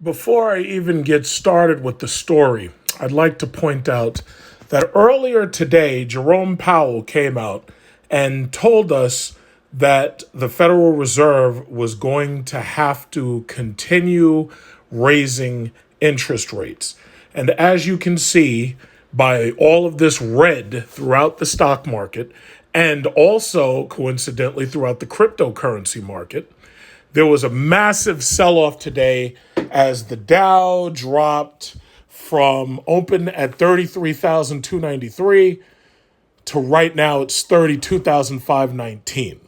Before I even get started with the story, I'd like to point out that earlier today, Jerome Powell came out and told us that the Federal Reserve was going to have to continue raising interest rates. And as you can see by all of this red throughout the stock market, and also coincidentally throughout the cryptocurrency market, there was a massive sell-off today as the Dow dropped from open at 33,293 to right now it's 32,519.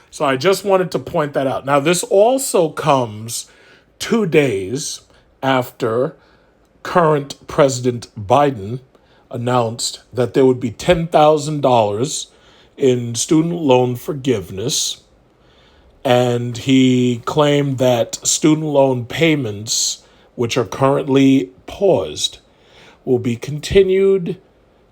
So I just wanted to point that out. Now this also comes 2 days after current President Biden announced that there would be $10,000 in student loan forgiveness. And he claimed that student loan payments, which are currently paused, will be continued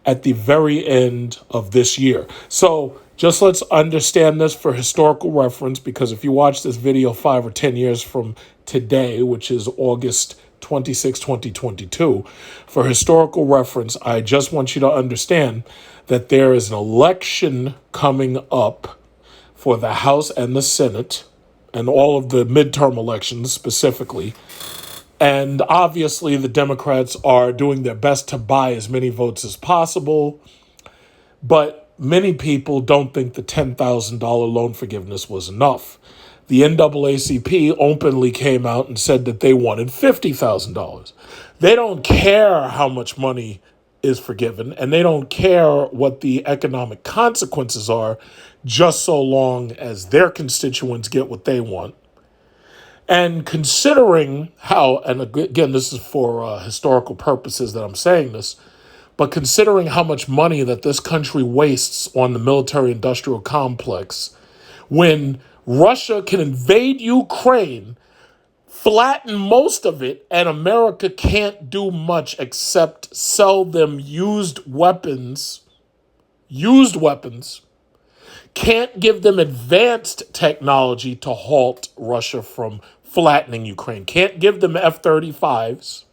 at the very end of this year. So just let's understand this for historical reference, because if you watch this video 5 or 10 years from today, which is August 26, 2022, for historical reference, I just want you to understand that there is an election coming up for the House and the Senate, and all of the midterm elections specifically. And obviously, the Democrats are doing their best to buy as many votes as possible. But many people don't think the $10,000 loan forgiveness was enough. The NAACP openly came out and said that they wanted $50,000. They don't care how much money is forgiven, and they don't care what the economic consequences are, just so long as their constituents get what they want. And considering how, and again, this is for historical purposes that I'm saying this, but considering how much money that this country wastes on the military-industrial complex, when Russia can invade Ukraine, flatten most of it, and America can't do much except sell them used weapons, can't give them advanced technology to halt Russia from flattening Ukraine, can't give them F-35s.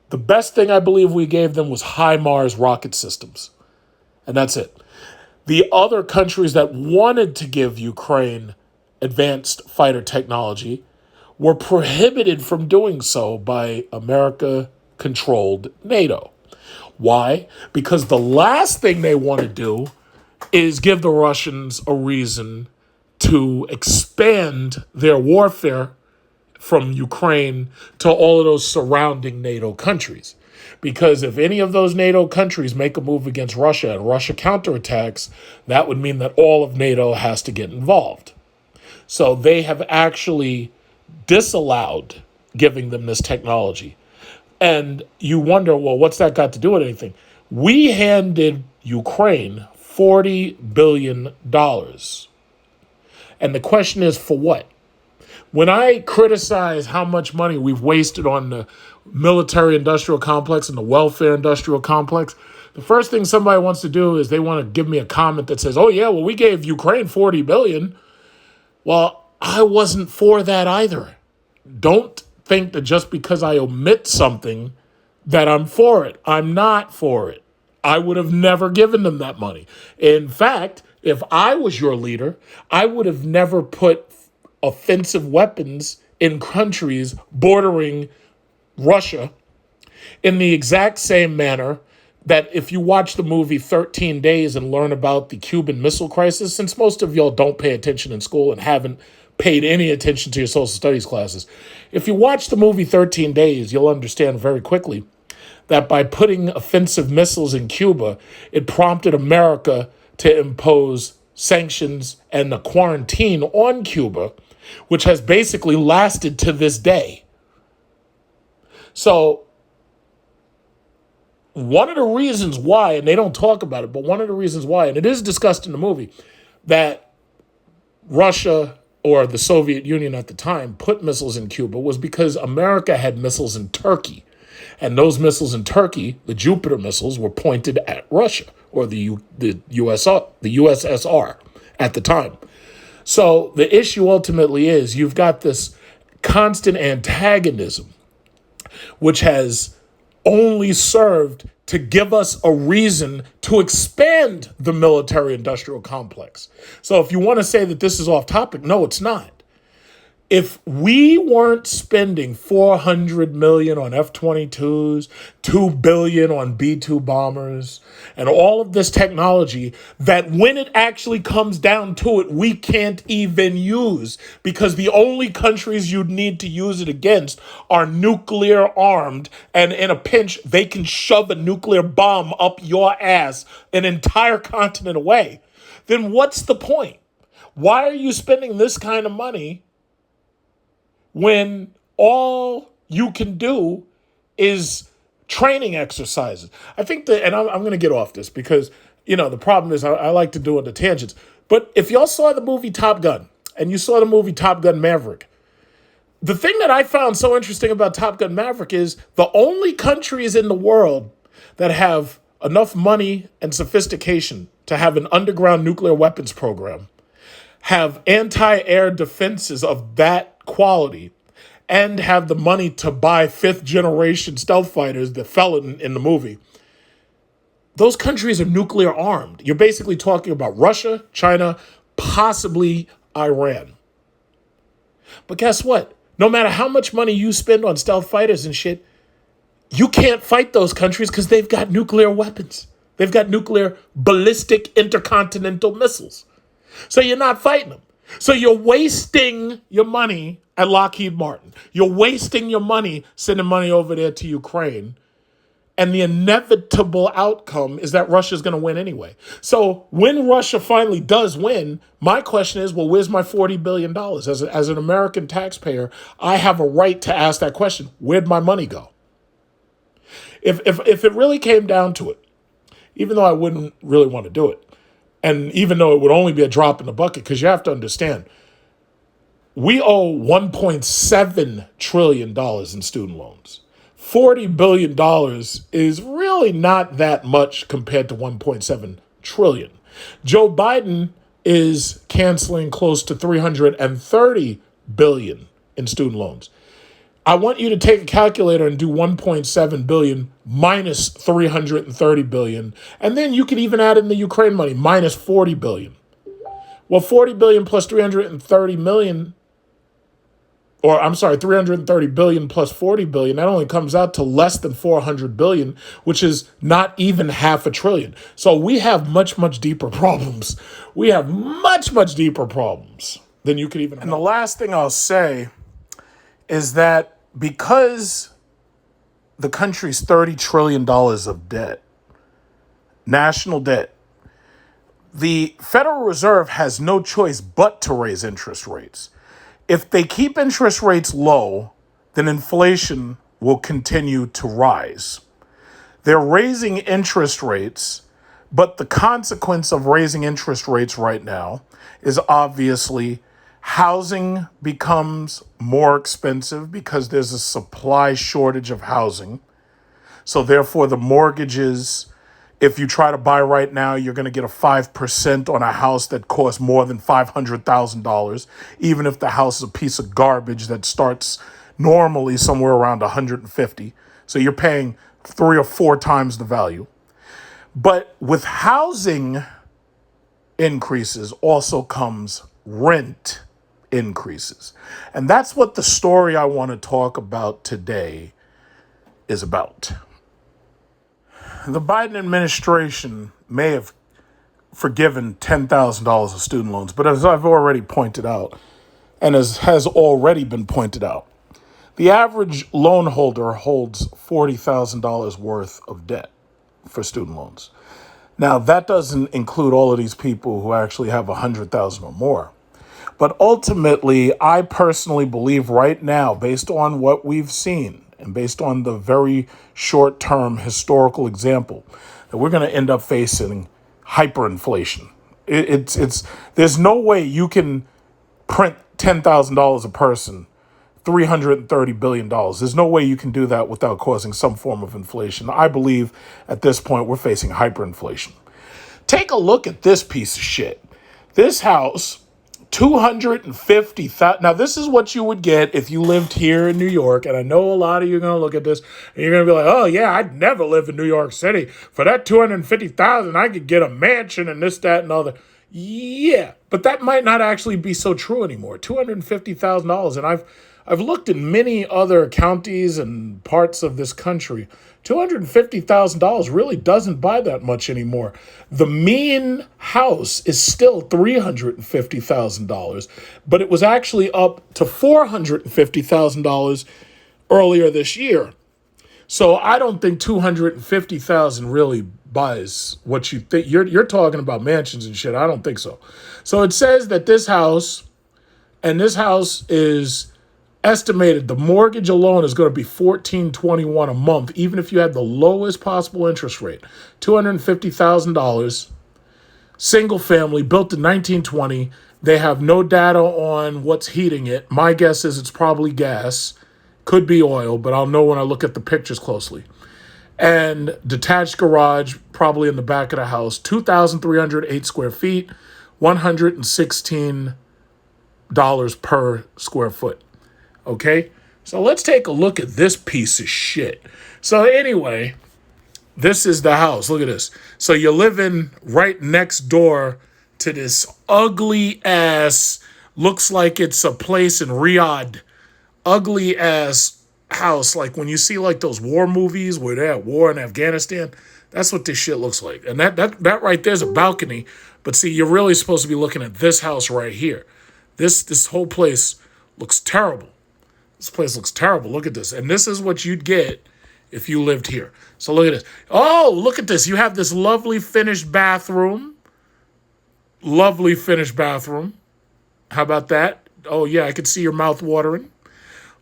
The best thing I believe we gave them was HIMARS rocket systems, and that's it. The other countries that wanted to give Ukraine advanced fighter technology were prohibited from doing so by America-controlled NATO. Why? Because the last thing they want to do is give the Russians a reason to expand their warfare from Ukraine to all of those surrounding NATO countries. Because if any of those NATO countries make a move against Russia and Russia counterattacks, that would mean that all of NATO has to get involved. So they have actually disallowed giving them this technology. And you wonder, well, what's that got to do with anything? We handed Ukraine $40 billion. And the question is, for what? When I criticize how much money we've wasted on the military-industrial complex and the welfare-industrial complex, the first thing somebody wants to do is they want to give me a comment that says, oh, yeah, well, we gave Ukraine $40 billion. Well, I wasn't for that either. Don't think that just because I omit something that I'm for it. I'm not for it. I would have never given them that money. In fact, if I was your leader, I would have never put offensive weapons in countries bordering Russia in the exact same manner that if you watch the movie 13 Days and learn about the Cuban Missile Crisis, since most of y'all don't pay attention in school and haven't paid any attention to your social studies classes, if you watch the movie 13 Days, you'll understand very quickly that by putting offensive missiles in Cuba, it prompted America to impose sanctions and a quarantine on Cuba, which has basically lasted to this day. So one of the reasons why, and they don't talk about it, but one of the reasons why, and it is discussed in the movie, that Russia or the Soviet Union at the time put missiles in Cuba was because America had missiles in Turkey. And those missiles in Turkey, the Jupiter missiles, were pointed at Russia or the USSR at the time. So the issue ultimately is you've got this constant antagonism, which has only served to give us a reason to expand the military industrial complex. So if you want to say that this is off topic, no, it's not. If we weren't spending $400 million on F-22s, $2 billion on B-2 bombers, and all of this technology that when it actually comes down to it, we can't even use, because the only countries you'd need to use it against are nuclear armed, and in a pinch, they can shove a nuclear bomb up your ass an entire continent away, then what's the point? Why are you spending this kind of money when all you can do is training exercises? I think that, and I'm going to get off this because, the problem is I like to do it at tangents. But if y'all saw the movie Top Gun and you saw the movie Top Gun Maverick, the thing that I found so interesting about Top Gun Maverick is the only countries in the world that have enough money and sophistication to have an underground nuclear weapons program have anti-air defenses of that quality and have the money to buy fifth generation stealth fighters that fell in the movie. Those countries are nuclear armed. You're basically talking about Russia, China, possibly Iran. But guess what? No matter how much money you spend on stealth fighters and shit, you can't fight those countries because they've got nuclear weapons. They've got nuclear ballistic intercontinental missiles. So you're not fighting them. So you're wasting your money at Lockheed Martin. You're wasting your money sending money over there to Ukraine. And the inevitable outcome is that Russia's going to win anyway. So when Russia finally does win, my question is, well, where's my $40 billion? As an American taxpayer, I have a right to ask that question. Where'd my money go? If it really came down to it, even though I wouldn't really want to do it, and even though it would only be a drop in the bucket, because you have to understand, we owe $1.7 trillion in student loans. $40 billion is really not that much compared to $1.7 trillion. Joe Biden is canceling close to $330 billion in student loans. I want you to take a calculator and do 1.7 billion minus 330 billion. And then you can even add in the Ukraine money, minus 40 billion. Well, 40 billion plus 330 million, or I'm sorry, 330 billion plus 40 billion, that only comes out to less than 400 billion, which is not even half a trillion. So we have much, much deeper problems. We have much, much deeper problems than you could even imagine. And the last thing I'll say is that because the country's $30 trillion of debt, national debt, the Federal Reserve has no choice but to raise interest rates. If they keep interest rates low, then inflation will continue to rise. They're raising interest rates, but the consequence of raising interest rates right now is obviously housing becomes more expensive because there's a supply shortage of housing. So therefore, the mortgages, if you try to buy right now, you're going to get a 5% on a house that costs more than $500,000, even if the house is a piece of garbage that starts normally somewhere around 150. So you're paying 3 or 4 times the value. But with housing increases also comes rent increases. And that's what the story I want to talk about today is about. The Biden administration may have forgiven $10,000 of student loans, but as I've already pointed out, and as has already been pointed out, the average loan holder holds $40,000 worth of debt for student loans. Now, that doesn't include all of these people who actually have $100,000 or more. But ultimately, I personally believe right now, based on what we've seen and based on the very short-term historical example, that we're going to end up facing hyperinflation. There's no way you can print $10,000 a person, $330 billion. There's no way you can do that without causing some form of inflation. I believe at this point we're facing hyperinflation. Take a look at this piece of shit. This house $250,000. Now, this is what you would get if you lived here in New York. And I know a lot of you are going to look at this and you're going to be like, oh, yeah, I'd never live in New York City. For that $250,000, I could get a mansion and this, that, and other. Yeah, but that might not actually be so true anymore. $250,000. And I've looked in many other counties and parts of this country. $250,000 really doesn't buy that much anymore. The mean house is still $350,000, but it was actually up to $450,000 earlier this year. So I don't think 250,000 really buys what you think. You're talking about mansions and shit. I don't think so. So it says that this house is estimated, the mortgage alone is going to be $1,421 a month, even if you had the lowest possible interest rate. $250,000, single family, built in 1920. They have no data on what's heating it. My guess is it's probably gas, could be oil, but I'll know when I look at the pictures closely. And detached garage, probably in the back of the house. 2,308 square feet, $116 per square foot. Okay, so let's take a look at this piece of shit. So anyway, this is the house. Look at this. So you're living right next door to this ugly ass, looks like it's a place in Riyadh, ugly ass house. Like when you see like those war movies where they're at war in Afghanistan, that's what this shit looks like. And that right there's a balcony. But see, you're really supposed to be looking at this house right here. This whole place looks terrible. This place looks terrible. Look at this. And this is what you'd get if you lived here. So look at this. Oh, look at this. You have this lovely finished bathroom. Lovely finished bathroom. How about that? Oh, yeah, I could see your mouth watering.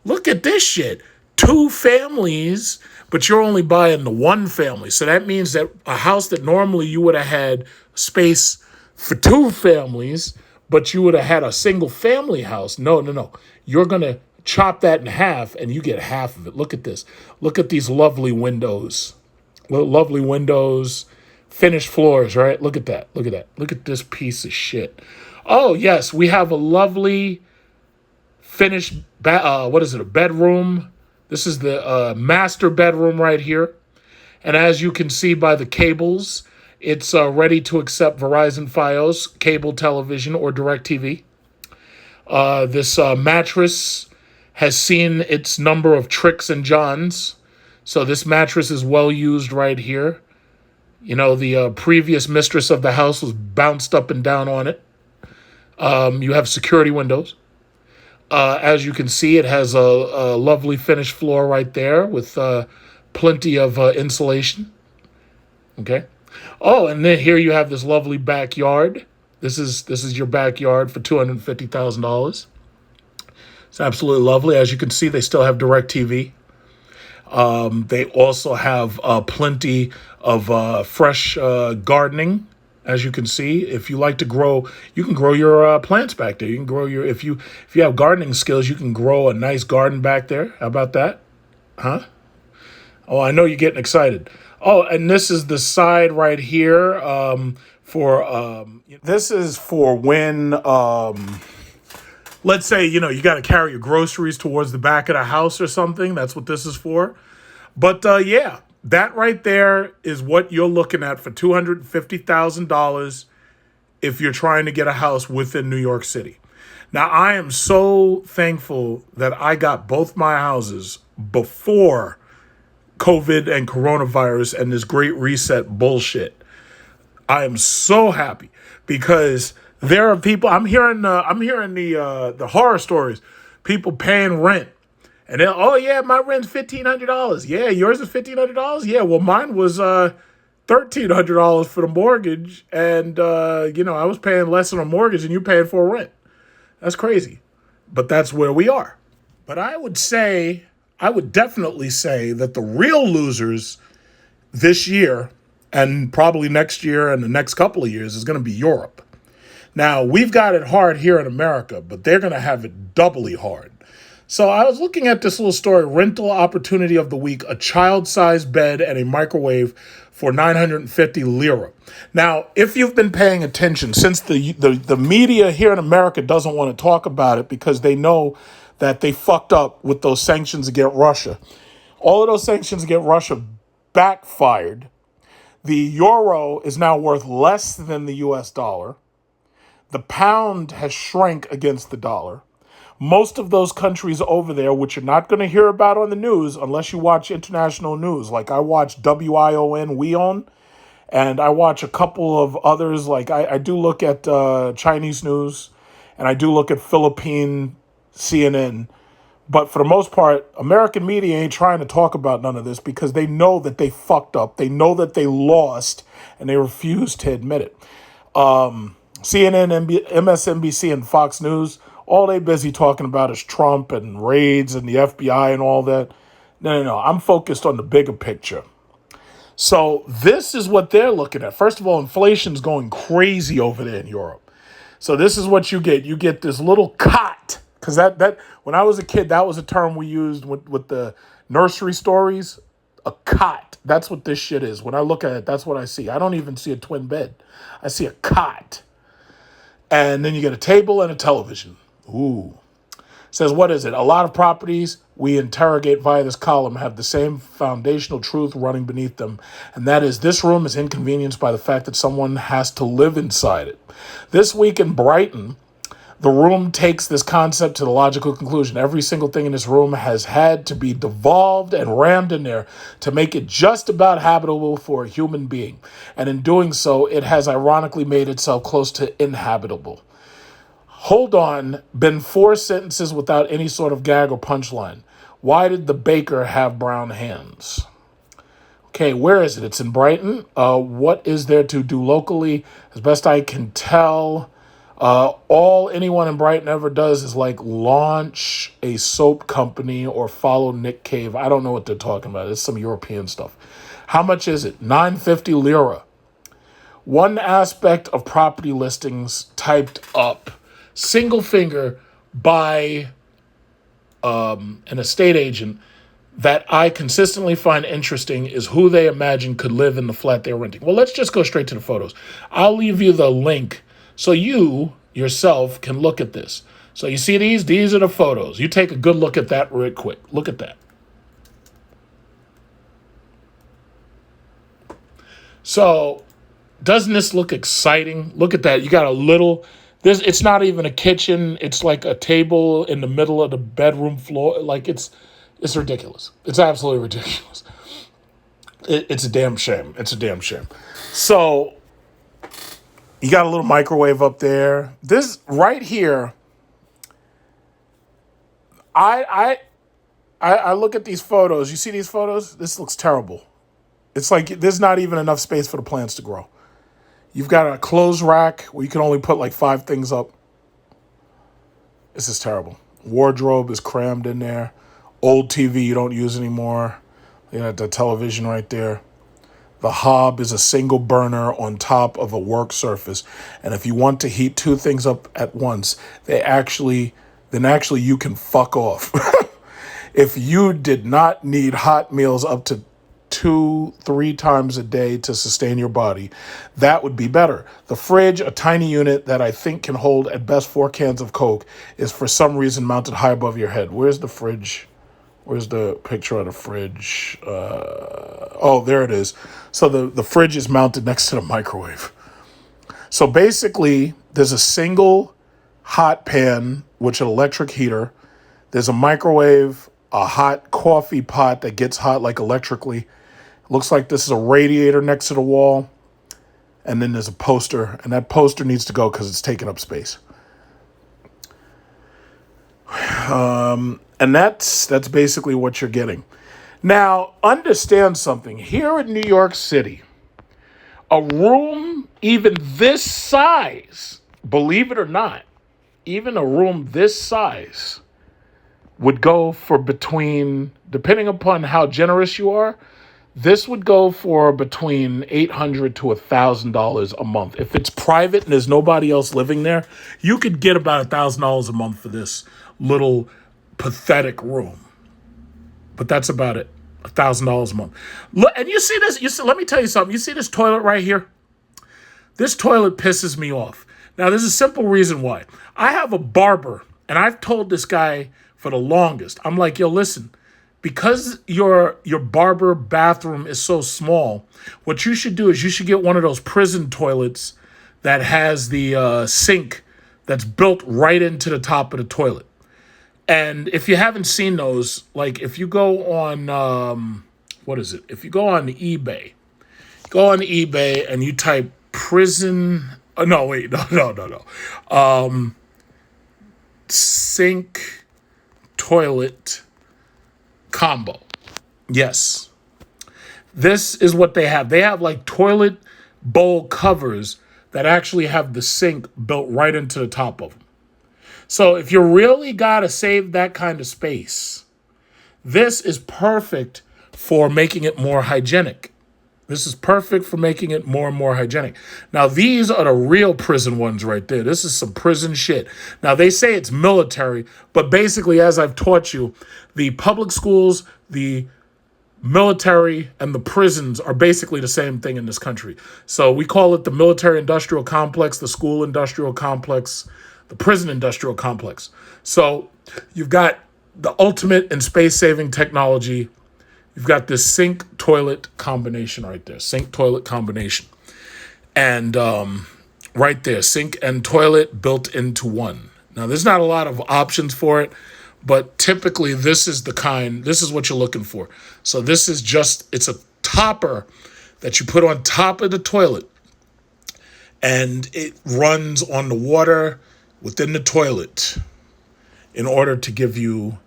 Look at this shit. 2 families, but you're only buying the 1 family. So that means that a house that normally you would have had space for 2 families, but you would have had a single family house. No. You're going to chop that in half and you get half of it. Look at this. Look at these lovely windows. Lovely windows. Finished floors, right? Look at that. Look at that. Look at this piece of shit. Oh, yes. We have a lovely finished, a bedroom. This is the master bedroom right here. And as you can see by the cables, it's ready to accept Verizon Fios, cable television, or DirecTV. This mattress has seen its number of tricks and johns. So this mattress is well used right here. You know, the previous mistress of the house was bounced up and down on it. You have security windows. As you can see, it has a lovely finished floor right there with plenty of insulation. Okay. Oh, and then here you have this lovely backyard. This is your backyard for $250,000. It's absolutely lovely. As you can see, they still have DirecTV. They also have plenty of fresh gardening. As you can see, if you like to grow, you can grow your plants back there. You can grow your if you have gardening skills, you can grow a nice garden back there. How about that? Huh? Oh, I know you're getting excited. Oh, and this is the side right here this is for when let's say, you got to carry your groceries towards the back of the house or something. That's what this is for. But yeah, that right there is what you're looking at for $250,000 if you're trying to get a house within New York City. Now, I am so thankful that I got both my houses before COVID and coronavirus and this great reset bullshit. I am so happy because there are people, I'm hearing the horror stories, people paying rent. And then, oh yeah, my rent's $1,500. Yeah, yours is $1,500. Yeah, well, mine was $1,300 for the mortgage, and I was paying less on a mortgage than you paying for a rent. That's crazy, but that's where we are. But I would definitely say that the real losers this year, and probably next year and the next couple of years, is going to be Europe. Now, we've got it hard here in America, but they're going to have it doubly hard. So I was looking at this little story, rental opportunity of the week, a child-sized bed and a microwave for 950 lira. Now, if you've been paying attention, since the media here in America doesn't want to talk about it because they know that they fucked up with those sanctions against Russia. All of those sanctions against Russia backfired. The euro is now worth less than the US dollar. The pound has shrank against the dollar. Most of those countries over there, which you're not going to hear about on the news unless you watch international news, like I watch WION, and I watch a couple of others, like I do look at Chinese news, and I do look at Philippine CNN. But for the most part, American media ain't trying to talk about none of this because they know that they fucked up. They know that they lost, and they refuse to admit it. CNN, MSNBC, and Fox News, all they busy talking about is Trump and raids and the FBI and all that. No. I'm focused on the bigger picture. So this is what they're looking at. First of all, inflation's going crazy over there in Europe. So this is what you get. You get this little cot. Because that when I was a kid, that was a term we used with the nursery stories. A cot. That's what this shit is. When I look at it, that's what I see. I don't even see a twin bed. I see a cot. And then you get a table and a television. Ooh. Says, what is it? A lot of properties we interrogate via this column have the same foundational truth running beneath them. And that is, this room is inconvenienced by the fact that someone has to live inside it. This week in Brighton, the room takes this concept to the logical conclusion. Every single thing in this room has had to be devolved and rammed in there to make it just about habitable for a human being. And in doing so, it has ironically made itself close to inhabitable. Hold on, been 4 sentences without any sort of gag or punchline. Why did the baker have brown hands? Okay, where is it? It's in Brighton. What is there to do locally? As best I can tell, all anyone in Brighton ever does is like launch a soap company or follow Nick Cave. I don't know what they're talking about. It's some European stuff. How much is it? 950 lira. One aspect of property listings typed up single finger by an estate agent that I consistently find interesting is who they imagine could live in the flat they're renting. Well, let's just go straight to the photos. I'll leave you the link so you yourself can look at this. So you see these? These are the photos. You take a good look at that real quick. Look at that. So doesn't this look exciting? Look at that. You got a little... It's not even a kitchen. It's like a table in the middle of the bedroom floor. Like it's ridiculous. It's absolutely ridiculous. It's a damn shame. It's a damn shame. So you got a little microwave up there. This right here. I look at these photos. You see these photos? This looks terrible. It's like there's not even enough space for the plants to grow. You've got a clothes rack where you can only put like 5 things up. This is terrible. Wardrobe is crammed in there. Old TV you don't use anymore. You got the television right there. The hob is a single burner on top of a work surface. And if you want to heat 2 things up at once, then actually you can fuck off. If you did not need hot meals up to 2-3 times a day to sustain your body, that would be better. The fridge, a tiny unit that I think can hold at best 4 cans of Coke, is for some reason mounted high above your head. Where's the fridge? Where's the picture of the fridge? Oh, there it is. So the fridge is mounted next to the microwave. So basically, there's a single hot pan, which is an electric heater. There's a microwave, a hot coffee pot that gets hot like electrically. Looks like this is a radiator next to the wall. And then there's a poster. And that poster needs to go because it's taking up space. And that's basically what you're getting. Now, understand something. Here in New York City, a room even this size, believe it or not, even a room this size would go for between, depending upon how generous you are, this would go for between $800 to $1,000 a month. If it's private and there's nobody else living there, you could get about $1,000 a month for this little pathetic room. But that's about it. $1,000 a month. Look, and you see this. Let me tell you something. You see this toilet right here? This toilet pisses me off. Now, there's a simple reason why. I have a barber, and I've told this guy for the longest. I'm like, yo, listen, because your barber bathroom is so small, what you should do is you should get one of those prison toilets that has the sink that's built right into the top of the toilet. And if you haven't seen those, like if you go on, what is it? If you go on eBay, and you type prison, no, wait, no. Sink toilet combo. Yes. This is what they have. They have like toilet bowl covers that actually have the sink built right into the top of them. So if you really got to save that kind of space, this is perfect for making it more hygienic. This is perfect for making it more and more hygienic. Now, these are the real prison ones right there. This is some prison shit. Now, they say it's military, but basically, as I've taught you, the public schools, the military, and the prisons are basically the same thing in this country. So we call it the military industrial complex, the school industrial complex, the prison industrial complex. So you've got the ultimate in space-saving technology. You've got this sink-toilet combination right there. Sink-toilet combination. And right there, sink and toilet built into one. Now, there's not a lot of options for it, but typically this is what you're looking for. So this is it's a topper that you put on top of the toilet, and it runs on the water within the toilet in order to give you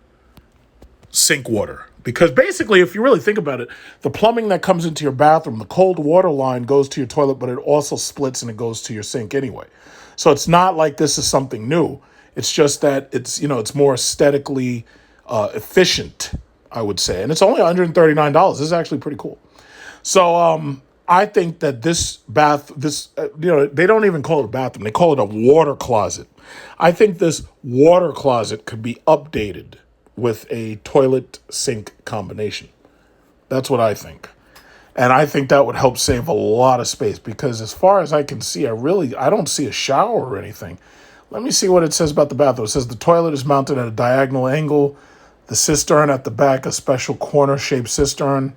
sink water. Because basically, if you really think about it, the plumbing that comes into your bathroom, the cold water line goes to your toilet, but it also splits and it goes to your sink anyway. So it's not like this is something new. It's just that it's more aesthetically efficient, I would say. And it's only $139. This is actually pretty cool. So I think that this they don't even call it a bathroom. They call it a water closet. I think this water closet could be updated with a toilet sink combination. That's what I think. And I think that would help save a lot of space, because as far as I can see, I don't see a shower or anything. Let me see what it says about the bathroom. It says the toilet is mounted at a diagonal angle. The cistern at the back, a special corner-shaped cistern.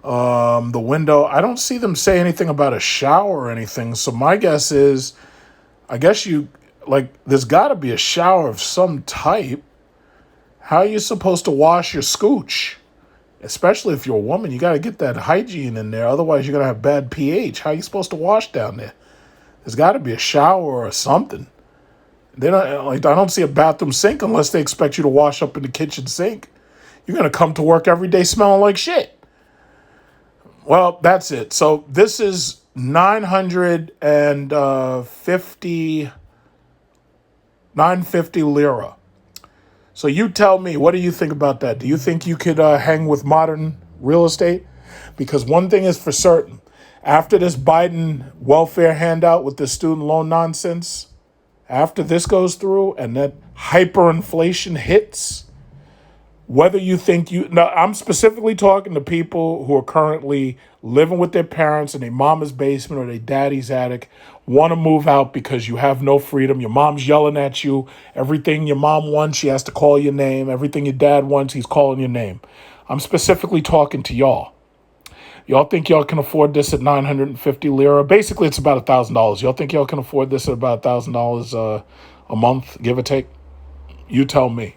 The window, I don't see them say anything about a shower or anything. So my guess is, there's got to be a shower of some type. How are you supposed to wash your scooch? Especially if you're a woman, you got to get that hygiene in there. Otherwise, you're going to have bad pH. How are you supposed to wash down there? There's got to be a shower or something. I don't see a bathroom sink unless they expect you to wash up in the kitchen sink. You're going to come to work every day smelling like shit. Well, that's it. So this is 950 lira. So you tell me, what do you think about that? Do you think you could hang with modern real estate? Because one thing is for certain. After this Biden welfare handout with the student loan nonsense, after this goes through and that hyperinflation hits, whether you think now I'm specifically talking to people who are currently living with their parents in their mama's basement or their daddy's attic, want to move out because you have no freedom. Your mom's yelling at you. Everything your mom wants, she has to call your name. Everything your dad wants, he's calling your name. I'm specifically talking to y'all. Y'all think y'all can afford this at 950 lira? Basically, it's about $1,000. Y'all think y'all can afford this at about $1,000 a month, give or take? You tell me.